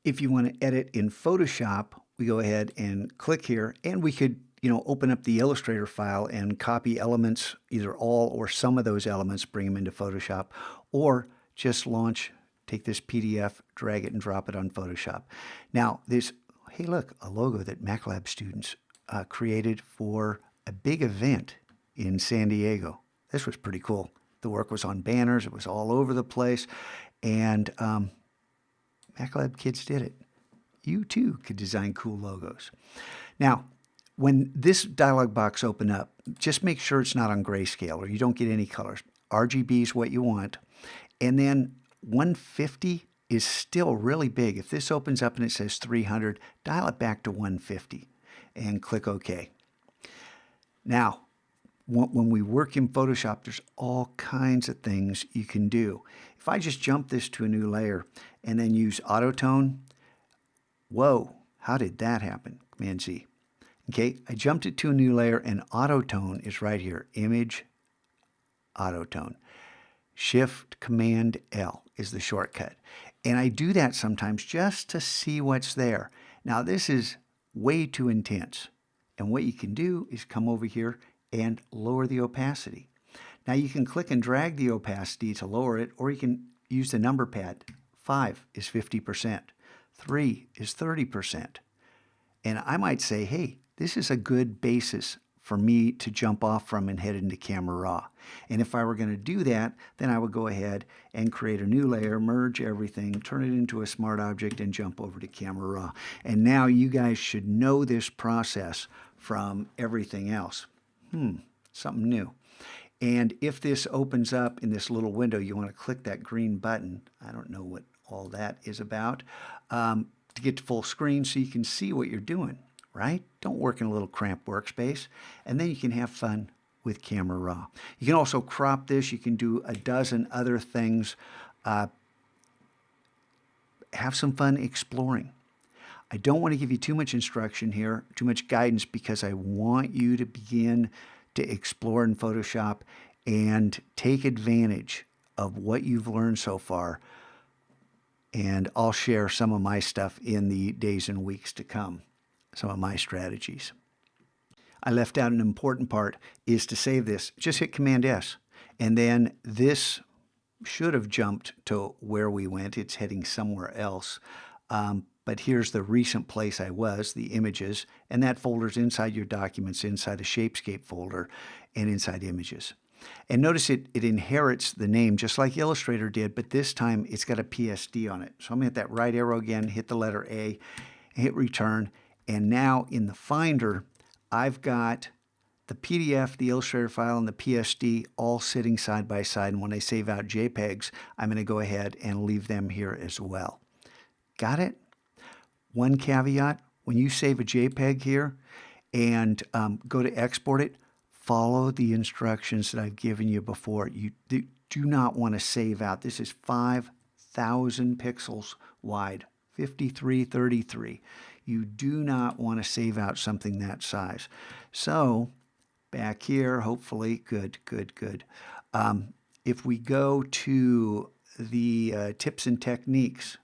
If you want to edit in Photoshop, we go ahead and click here, and we could, open up the Illustrator file and copy elements, either all or some of those elements, bring them into Photoshop, or just take this PDF, drag it and drop it on Photoshop. Now, hey, look, a logo that MacLab students created for a big event in San Diego. This was pretty cool. The work was on banners. It was all over the place. And MacLab kids did it. You too could design cool logos. Now, when this dialog box opens up, just make sure it's not on grayscale or you don't get any colors. RGB is what you want. And then 150 is still really big. If this opens up and it says 300, dial it back to 150 and click OK. Now, when we work in Photoshop, there's all kinds of things you can do. If I just jump this to a new layer and then use auto tone, whoa, how did that happen? Command Z. Okay, I jumped it to a new layer and auto tone is right here. Image, auto tone. Shift Command L is the shortcut. And I do that sometimes just to see what's there. Now this is way too intense. And what you can do is come over here and lower the opacity. Now you can click and drag the opacity to lower it, or you can use the number pad. 5 is 50%. 3 is 30%. And I might say, hey, this is a good basis for me to jump off from and head into Camera Raw. And if I were going to do that, then I would go ahead and create a new layer, merge everything, turn it into a smart object, and jump over to Camera Raw. And now you guys should know this process from everything else. Something new. And if this opens up in this little window, you want to click that green button. I don't know what all that is about, to get to full screen so you can see what you're doing, right? Don't work in a little cramped workspace. And then you can have fun with Camera Raw. You can also crop this. You can do a dozen other things. Have some fun exploring. I don't want to give you too much instruction here, too much guidance, because I want you to begin to explore in Photoshop and take advantage of what you've learned so far. And I'll share some of my stuff in the days and weeks to come, some of my strategies. I left out an important part, is to save this. Just hit Command S, and then this should have jumped to where we went. It's heading somewhere else. But here's the recent place I was, the images, and that folder's inside your documents, inside a ShapeScape folder, and inside images. And notice it inherits the name just like Illustrator did, but this time it's got a PSD on it. So I'm going to hit that right arrow again, hit the letter A, hit return, and now in the Finder, I've got the PDF, the Illustrator file, and the PSD all sitting side by side. And when I save out JPEGs, I'm going to go ahead and leave them here as well. Got it? One caveat, when you save a JPEG here and go to export it, follow the instructions that I've given you before. You do not want to save out. This is 5,000 pixels wide, 5333. You do not want to save out something that size. So back here, hopefully, good. If we go to the tips and techniques,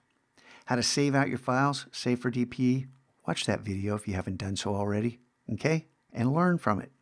how to save out your files, save for DPE, watch that video if you haven't done so already, okay? And learn from it.